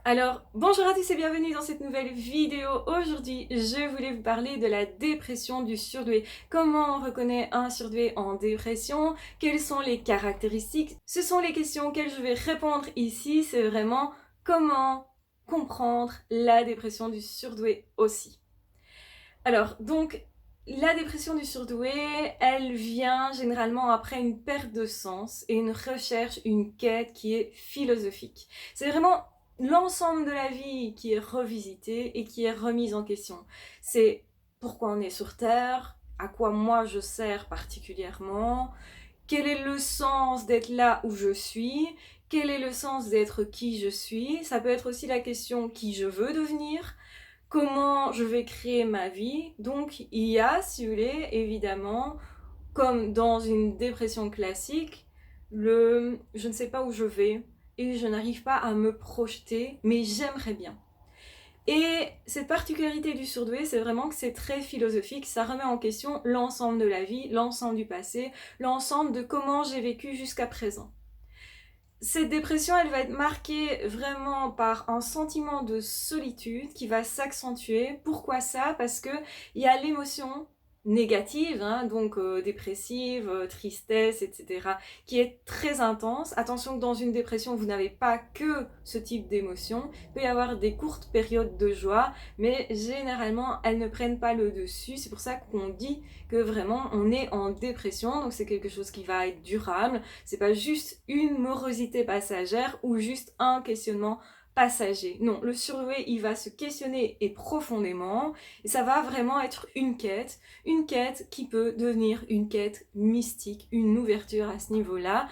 Alors, bonjour à tous et bienvenue dans cette nouvelle vidéo. Aujourd'hui, je voulais vous parler de la dépression du surdoué. Comment on reconnaît un surdoué en dépression? Quelles sont les caractéristiques? Ce sont les questions auxquelles je vais répondre ici. C'est vraiment comment comprendre la dépression du surdoué aussi. Alors, donc, la dépression du surdoué, elle vient généralement après une perte de sens et une recherche, une quête qui est philosophique. C'est vraiment l'ensemble de la vie qui est revisité et qui est remise en question. C'est pourquoi on est sur Terre, à quoi moi je sers particulièrement, quel est le sens d'être là où je suis, quel est le sens d'être qui je suis. Ça peut être aussi la question qui je veux devenir, comment je vais créer ma vie. Donc il y a, si vous voulez, évidemment, comme dans une dépression classique, le je ne sais pas où je vais et je n'arrive pas à me projeter, mais j'aimerais bien. Et cette particularité du surdoué, c'est vraiment que c'est très philosophique, ça remet en question l'ensemble de la vie, l'ensemble du passé, l'ensemble de comment j'ai vécu jusqu'à présent. Cette dépression, elle va être marquée vraiment par un sentiment de solitude qui va s'accentuer. Pourquoi ça? Parce que il y a l'émotion négative, hein, donc dépressive, tristesse, etc., qui est très intense. Attention que dans une dépression, vous n'avez pas que ce type d'émotion. Il peut y avoir des courtes périodes de joie, mais généralement, elles ne prennent pas le dessus. C'est pour ça qu'on dit que vraiment, on est en dépression, donc c'est quelque chose qui va être durable. C'est pas juste une morosité passagère ou juste un questionnement passager. Non, le surdoué, il va se questionner et profondément, et ça va vraiment être une quête qui peut devenir une quête mystique, une ouverture à ce niveau-là.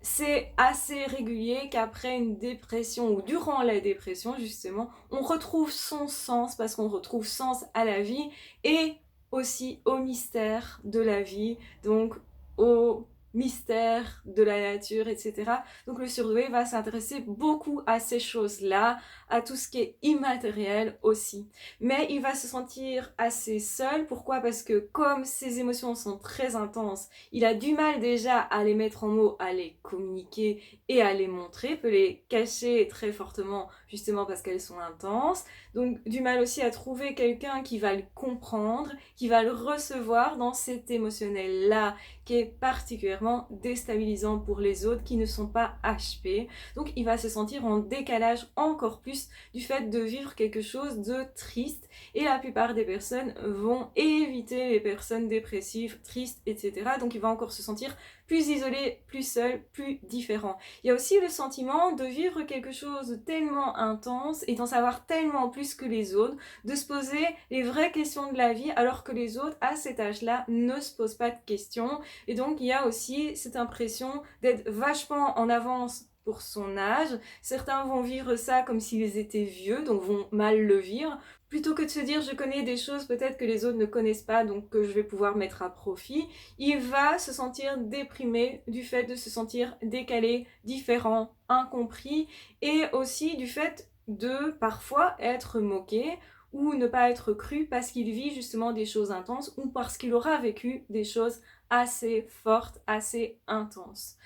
C'est assez régulier qu'après une dépression ou durant la dépression, justement, on retrouve son sens parce qu'on retrouve sens à la vie et aussi au mystère de la vie, donc au mystère de la nature, etc. Donc le surdoué va s'intéresser beaucoup à ces choses-là, à tout ce qui est immatériel aussi. Mais il va se sentir assez seul. Pourquoi? Parce que comme ses émotions sont très intenses, il a du mal déjà à les mettre en mots, à les communiquer et à les montrer, peut les cacher très fortement justement parce qu'elles sont intenses. Donc du mal aussi à trouver quelqu'un qui va le comprendre, qui va le recevoir dans cet émotionnel-là qui est particulièrement déstabilisant pour les autres qui ne sont pas HP. Donc il va se sentir en décalage encore plus du fait de vivre quelque chose de triste et la plupart des personnes vont éviter les personnes dépressives, tristes, etc. Donc il va encore se sentir plus isolé, plus seul, plus différent. Il y a aussi le sentiment de vivre quelque chose de tellement intense et d'en savoir tellement plus que les autres, de se poser les vraies questions de la vie alors que les autres à cet âge-là ne se posent pas de questions. Et donc il y a aussi cette impression d'être vachement en avance pour son âge. Certains vont vivre ça comme s'ils étaient vieux, donc vont mal le vivre, plutôt que de se dire je connais des choses peut-être que les autres ne connaissent pas, donc que je vais pouvoir mettre à profit. Il va se sentir déprimé du fait de se sentir décalé, différent, incompris, et aussi du fait de parfois être moqué ou ne pas être cru parce qu'il vit justement des choses intenses ou parce qu'il aura vécu des choses assez fortes, assez intenses.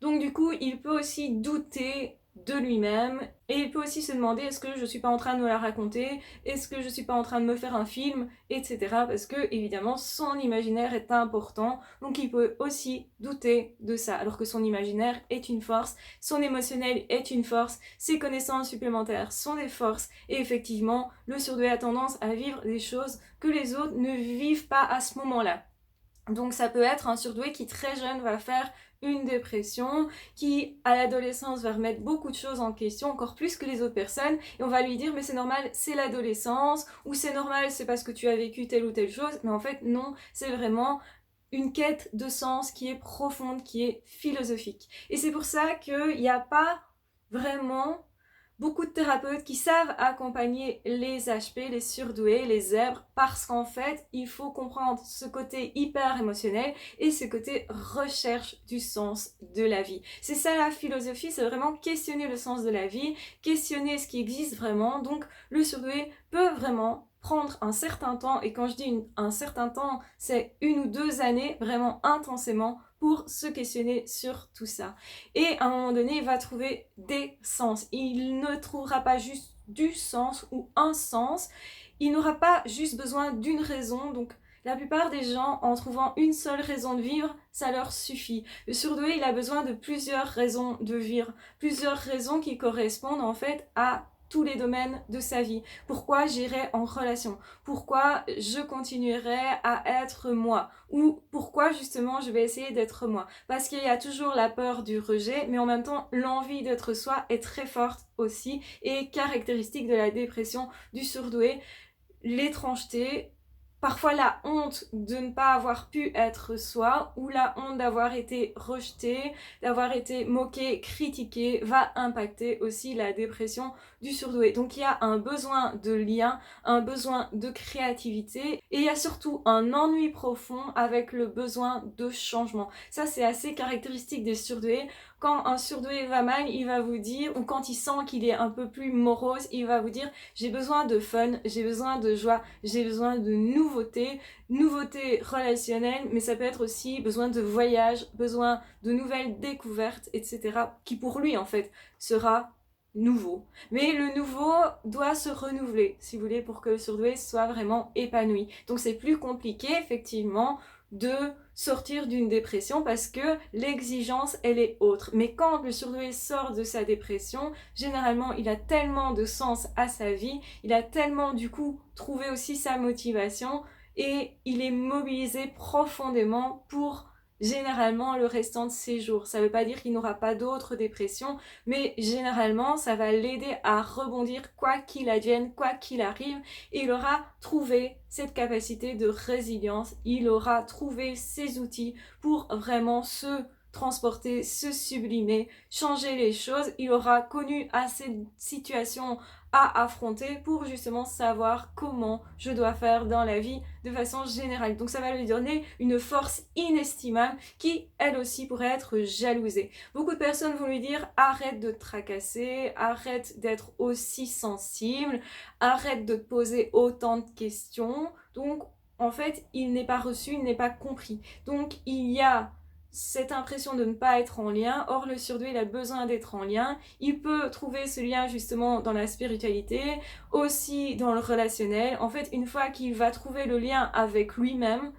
Donc du coup, il peut aussi douter de lui-même et il peut aussi se demander est-ce que je suis pas en train de me la raconter, est-ce que je suis pas en train de me faire un film, etc. Parce que évidemment son imaginaire est important, donc il peut aussi douter de ça, alors que son imaginaire est une force, son émotionnel est une force, ses connaissances supplémentaires sont des forces, et effectivement le surdoué a tendance à vivre des choses que les autres ne vivent pas à ce moment-là. Donc ça peut être un surdoué qui très jeune va faire une dépression, qui à l'adolescence va remettre beaucoup de choses en question, encore plus que les autres personnes, et on va lui dire mais c'est normal, c'est l'adolescence, ou c'est normal, c'est parce que tu as vécu telle ou telle chose, mais en fait non, c'est vraiment une quête de sens qui est profonde, qui est philosophique. Et c'est pour ça qu'il n'y a pas vraiment beaucoup de thérapeutes qui savent accompagner les HP, les surdoués, les zèbres, parce qu'en fait, il faut comprendre ce côté hyper émotionnel et ce côté recherche du sens de la vie. C'est ça la philosophie, c'est vraiment questionner le sens de la vie, questionner ce qui existe vraiment. Donc le surdoué peut vraiment prendre un certain temps, et quand je dis un certain temps, c'est 1 ou 2 années vraiment intensément pour se questionner sur tout ça. Et à un moment donné, il va trouver des sens. Il ne trouvera pas juste du sens ou un sens. Il n'aura pas juste besoin d'une raison. Donc, la plupart des gens, en trouvant une seule raison de vivre, ça leur suffit. Le surdoué, il a besoin de plusieurs raisons de vivre. Plusieurs raisons qui correspondent en fait à tous les domaines de sa vie. Pourquoi j'irai en relation? Pourquoi je continuerai à être moi? Ou pourquoi justement je vais essayer d'être moi? Parce qu'il y a toujours la peur du rejet, mais en même temps l'envie d'être soi est très forte aussi et caractéristique de la dépression du surdoué. L'étrangeté, parfois la honte de ne pas avoir pu être soi ou la honte d'avoir été rejeté, d'avoir été moqué, critiqué, va impacter aussi la dépression du surdoué. Donc il y a un besoin de lien, un besoin de créativité et il y a surtout un ennui profond avec le besoin de changement. Ça c'est assez caractéristique des surdoués. Quand un surdoué va mal, il va vous dire, ou quand il sent qu'il est un peu plus morose, il va vous dire j'ai besoin de fun, j'ai besoin de joie, j'ai besoin de nouveautés relationnelles, mais ça peut être aussi besoin de voyage, besoin de nouvelles découvertes, etc. qui pour lui en fait sera nouveau. Mais le nouveau doit se renouveler, si vous voulez, pour que le surdoué soit vraiment épanoui. Donc c'est plus compliqué effectivement de sortir d'une dépression parce que l'exigence elle est autre. Mais quand le surdoué sort de sa dépression, généralement il a tellement de sens à sa vie, il a tellement du coup trouvé aussi sa motivation et il est mobilisé profondément pour généralement le restant de ses jours. Ça ne veut pas dire qu'il n'aura pas d'autres dépressions, mais généralement ça va l'aider à rebondir quoi qu'il advienne, quoi qu'il arrive, et il aura trouvé cette capacité de résilience, il aura trouvé ses outils pour vraiment se transporter, se sublimer, changer les choses, il aura connu assez de situations à affronter pour justement savoir comment je dois faire dans la vie de façon générale. Donc ça va lui donner une force inestimable qui, elle aussi, pourrait être jalousée. Beaucoup de personnes vont lui dire arrête de te tracasser, arrête d'être aussi sensible, arrête de te poser autant de questions. Donc en fait, il n'est pas reçu, il n'est pas compris. Donc il y a cette impression de ne pas être en lien. Or, le surdoué, il a besoin d'être en lien. Il peut trouver ce lien justement dans la spiritualité, aussi dans le relationnel. En fait, une fois qu'il va trouver le lien avec lui-même,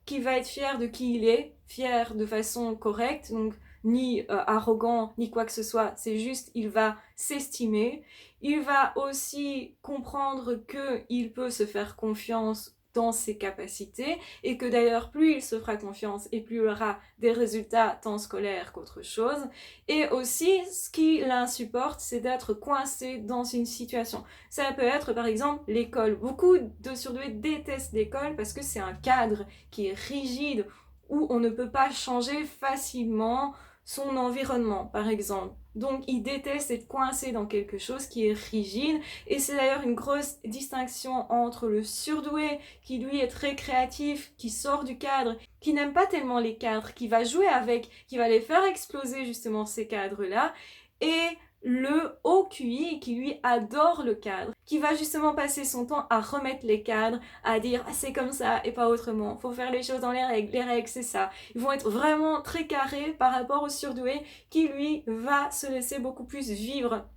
qu'il va être fier de qui il est, fier de façon correcte, donc ni arrogant, ni quoi que ce soit, c'est juste, il va s'estimer. Il va aussi comprendre qu'il peut se faire confiance dans ses capacités et que d'ailleurs plus il se fera confiance et plus il aura des résultats tant scolaires qu'autre chose. Et aussi ce qui l'insupporte, c'est d'être coincé dans une situation. Ça peut être par exemple l'école. Beaucoup de surdoués détestent l'école parce que c'est un cadre qui est rigide où on ne peut pas changer facilement son environnement par exemple. Donc il déteste être coincé dans quelque chose qui est rigide et c'est d'ailleurs une grosse distinction entre le surdoué qui lui est très créatif, qui sort du cadre, qui n'aime pas tellement les cadres, qui va jouer avec, qui va les faire exploser justement ces cadres-là, et le haut QI qui lui adore le cadre, qui va justement passer son temps à remettre les cadres, à dire ah, c'est comme ça et pas autrement, faut faire les choses dans les règles c'est ça. Ils vont être vraiment très carrés par rapport au surdoué qui lui va se laisser beaucoup plus vivre.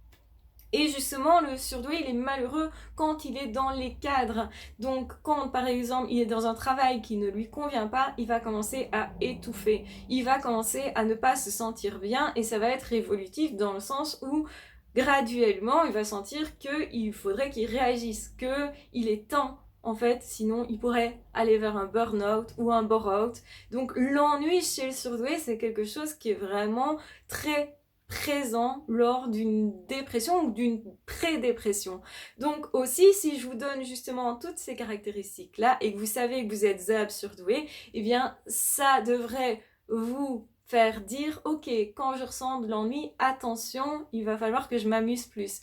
Et justement, le surdoué, il est malheureux quand il est dans les cadres. Donc, quand par exemple, il est dans un travail qui ne lui convient pas, il va commencer à étouffer. Il va commencer à ne pas se sentir bien et ça va être évolutif dans le sens où graduellement, il va sentir qu'il faudrait qu'il réagisse, qu'il est temps en fait, sinon il pourrait aller vers un burn-out ou un bore-out. Donc l'ennui chez le surdoué, c'est quelque chose qui est vraiment très présent lors d'une dépression ou d'une pré-dépression. Donc aussi, si je vous donne justement toutes ces caractéristiques-là et que vous savez que vous êtes ZAB surdoué, eh bien ça devrait vous faire dire ok, quand je ressens de l'ennui, attention, il va falloir que je m'amuse plus.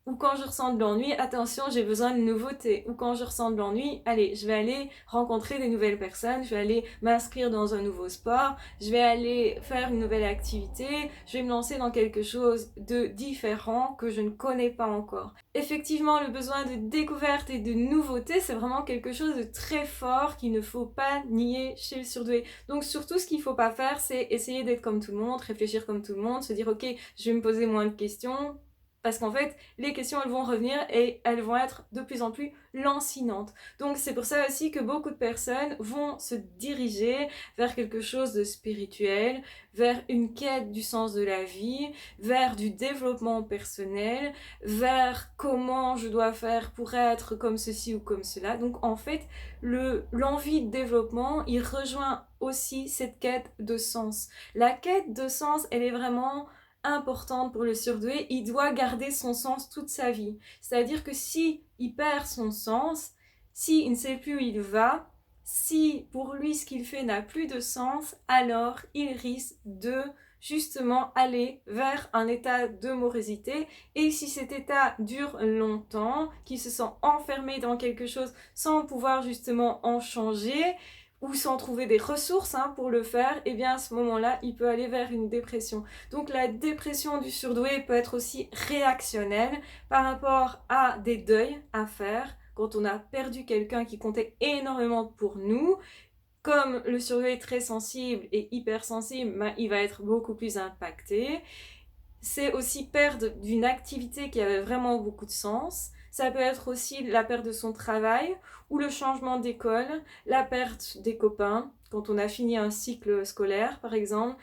Ou quand je ressens de l'ennui, attention, j'ai besoin de nouveautés. Ou quand je ressens de l'ennui, allez, je vais aller rencontrer des nouvelles personnes, je vais aller m'inscrire dans un nouveau sport, je vais aller faire une nouvelle activité, je vais me lancer dans quelque chose de différent que je ne connais pas encore. Effectivement, le besoin de découverte et de nouveauté, c'est vraiment quelque chose de très fort qu'il ne faut pas nier chez le surdoué. Donc surtout, ce qu'il ne faut pas faire, c'est essayer d'être comme tout le monde, réfléchir comme tout le monde, se dire ok, je vais me poser moins de questions, parce qu'en fait, les questions, elles vont revenir et elles vont être de plus en plus lancinantes. Donc c'est pour ça aussi que beaucoup de personnes vont se diriger vers quelque chose de spirituel, vers une quête du sens de la vie, vers du développement personnel, vers comment je dois faire pour être comme ceci ou comme cela. Donc en fait, l'envie de développement, il rejoint aussi cette quête de sens. La quête de sens, elle est vraiment importante pour le surdoué, il doit garder son sens toute sa vie. C'est-à-dire que si il perd son sens, s'il ne sait plus où il va, si pour lui ce qu'il fait n'a plus de sens, alors il risque de justement aller vers un état de morosité, et si cet état dure longtemps, qu'il se sent enfermé dans quelque chose sans pouvoir justement en changer, ou sans trouver des ressources pour le faire, et bien à ce moment-là, il peut aller vers une dépression. Donc la dépression du surdoué peut être aussi réactionnelle par rapport à des deuils à faire quand on a perdu quelqu'un qui comptait énormément pour nous. Comme le surdoué est très sensible et hypersensible, il va être beaucoup plus impacté. C'est aussi perdre d'une activité qui avait vraiment beaucoup de sens. Ça peut être aussi la perte de son travail ou le changement d'école, la perte des copains, quand on a fini un cycle scolaire par exemple.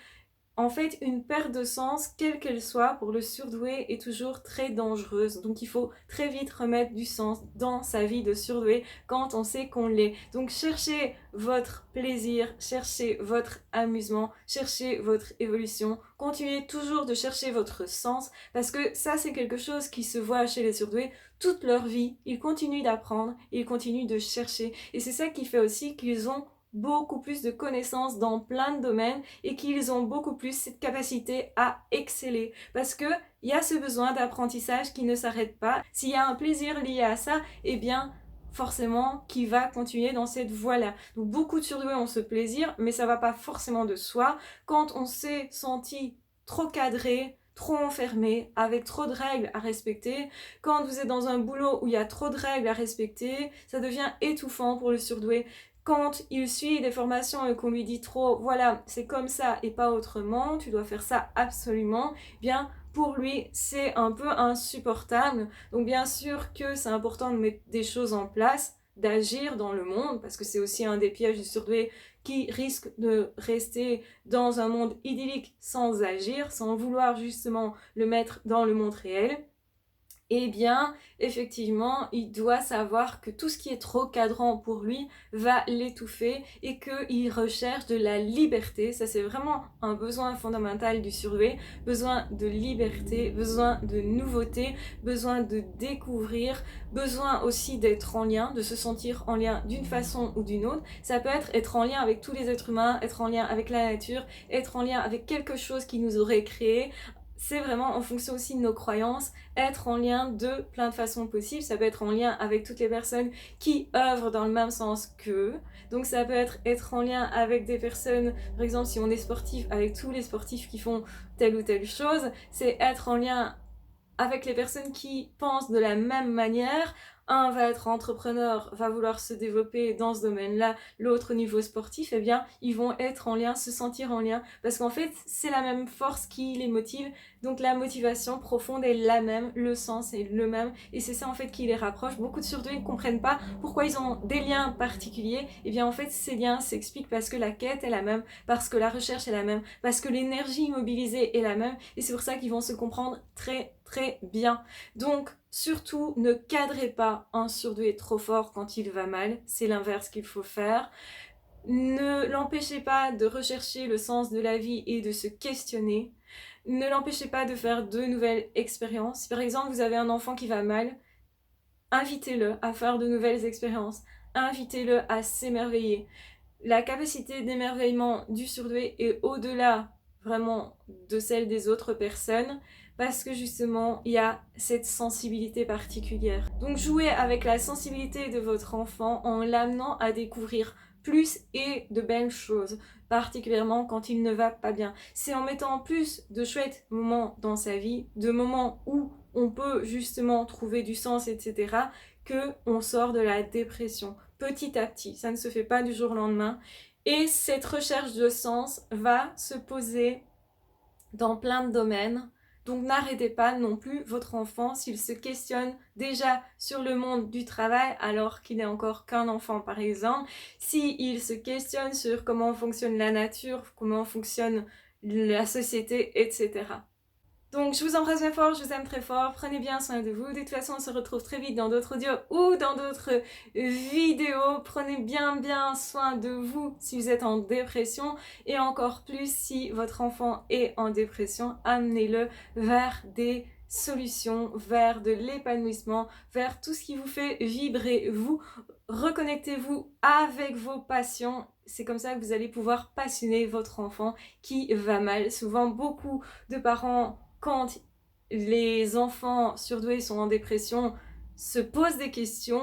En fait, une perte de sens, quelle qu'elle soit, pour le surdoué est toujours très dangereuse. Donc il faut très vite remettre du sens dans sa vie de surdoué quand on sait qu'on l'est. Donc cherchez votre plaisir, cherchez votre amusement, cherchez votre évolution. Continuez toujours de chercher votre sens, parce que ça c'est quelque chose qui se voit chez les surdoués toute leur vie. Ils continuent d'apprendre, ils continuent de chercher. Et c'est ça qui fait aussi qu'ils ont beaucoup plus de connaissances dans plein de domaines et qu'ils ont beaucoup plus cette capacité à exceller, parce que il y a ce besoin d'apprentissage qui ne s'arrête pas. S'il y a un plaisir lié à ça, eh bien forcément qui va continuer dans cette voie-là. Donc beaucoup de surdoués ont ce plaisir, mais ça va pas forcément de soi. Quand on s'est senti trop cadré, trop enfermé, avec trop de règles à respecter, quand vous êtes dans un boulot où il y a trop de règles à respecter, ça devient étouffant pour le surdoué. Quand il suit des formations et qu'on lui dit trop, voilà, c'est comme ça et pas autrement, tu dois faire ça absolument, bien pour lui c'est un peu insupportable. Donc bien sûr que c'est important de mettre des choses en place, d'agir dans le monde, parce que c'est aussi un des pièges du surdoué qui risque de rester dans un monde idyllique sans agir, sans vouloir justement le mettre dans le monde réel. Eh bien, effectivement, il doit savoir que tout ce qui est trop cadrant pour lui va l'étouffer et qu'il recherche de la liberté. Ça, c'est vraiment un besoin fondamental du surdoué. Besoin de liberté, besoin de nouveauté, besoin de découvrir, besoin aussi d'être en lien, de se sentir en lien d'une façon ou d'une autre. Ça peut être en lien avec tous les êtres humains, être en lien avec la nature, être en lien avec quelque chose qui nous aurait créé. C'est vraiment en fonction aussi de nos croyances, être en lien de plein de façons possibles. Ça peut être en lien avec toutes les personnes qui œuvrent dans le même sens qu'eux. Donc ça peut être en lien avec des personnes, par exemple si on est sportif, avec tous les sportifs qui font telle ou telle chose. C'est être en lien avec les personnes qui pensent de la même manière. Un va être entrepreneur, va vouloir se développer dans ce domaine-là, l'autre au niveau sportif, eh bien, ils vont être en lien, se sentir en lien, parce qu'en fait, c'est la même force qui les motive, donc la motivation profonde est la même, le sens est le même, et c'est ça en fait qui les rapproche. Beaucoup de surdoués ne comprennent pas pourquoi ils ont des liens particuliers, et bien en fait, ces liens s'expliquent parce que la quête est la même, parce que la recherche est la même, parce que l'énergie mobilisée est la même, et c'est pour ça qu'ils vont se comprendre très très bien. Donc, surtout, ne cadrez pas un surdoué trop fort quand il va mal, c'est l'inverse qu'il faut faire. Ne l'empêchez pas de rechercher le sens de la vie et de se questionner. Ne l'empêchez pas de faire de nouvelles expériences. Si par exemple vous avez un enfant qui va mal, invitez-le à faire de nouvelles expériences. Invitez-le à s'émerveiller. La capacité d'émerveillement du surdoué est au-delà vraiment de celle des autres personnes. parce que justement il y a cette sensibilité particulière. Donc jouez avec la sensibilité de votre enfant en l'amenant à découvrir plus et de belles choses, particulièrement quand il ne va pas bien. C'est en mettant plus de chouettes moments dans sa vie, de moments où on peut justement trouver du sens, etc., que on sort de la dépression petit à petit. Ça ne se fait pas du jour au lendemain. Et cette recherche de sens va se poser dans plein de domaines. Donc n'arrêtez pas non plus votre enfant s'il se questionne déjà sur le monde du travail alors qu'il n'est encore qu'un enfant par exemple, s'il se questionne sur comment fonctionne la nature, comment fonctionne la société, etc. Donc je vous embrasse bien fort, je vous aime très fort, prenez bien soin de vous. De toute façon, on se retrouve très vite dans d'autres audios ou dans d'autres vidéos. Prenez bien soin de vous si vous êtes en dépression et encore plus si votre enfant est en dépression. Amenez-le vers des solutions, vers de l'épanouissement, vers tout ce qui vous fait vibrer. Vous reconnectez-vous avec vos passions. C'est comme ça que vous allez pouvoir passionner votre enfant qui va mal. Souvent, beaucoup de parents, quand les enfants surdoués sont en dépression, se posent des questions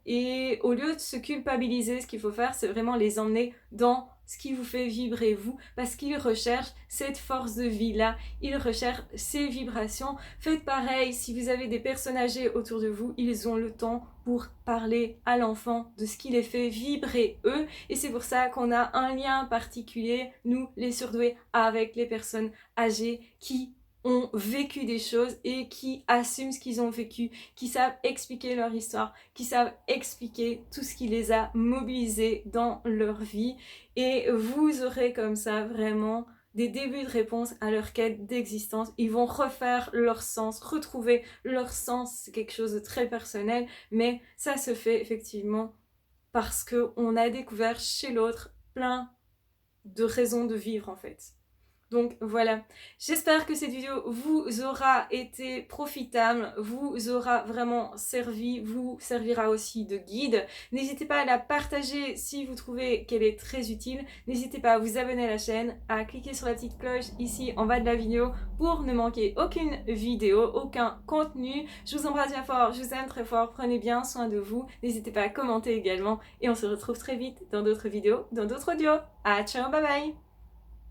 et au lieu de se culpabiliser, ce qu'il faut faire, c'est vraiment les emmener dans ce qui vous fait vibrer vous, parce qu'ils recherchent cette force de vie-là, ils recherchent ces vibrations. Faites pareil, si vous avez des personnes âgées autour de vous, ils ont le temps pour parler à l'enfant de ce qui les fait vibrer eux, et c'est pour ça qu'on a un lien particulier, nous les surdoués, avec les personnes âgées qui ont vécu des choses et qui assument ce qu'ils ont vécu, qui savent expliquer leur histoire, qui savent expliquer tout ce qui les a mobilisés dans leur vie. Et vous aurez comme ça vraiment des débuts de réponse à leur quête d'existence. Ils vont refaire leur sens, retrouver leur sens. C'est quelque chose de très personnel, mais ça se fait effectivement parce qu'on a découvert chez l'autre plein de raisons de vivre en fait. Donc voilà, j'espère que cette vidéo vous aura été profitable, vous aura vraiment servi, vous servira aussi de guide. N'hésitez pas à la partager si vous trouvez qu'elle est très utile. N'hésitez pas à vous abonner à la chaîne, à cliquer sur la petite cloche ici en bas de la vidéo pour ne manquer aucune vidéo, aucun contenu. Je vous embrasse bien fort, je vous aime très fort, prenez bien soin de vous. N'hésitez pas à commenter également et on se retrouve très vite dans d'autres vidéos, dans d'autres audios. Ah ciao, bye bye!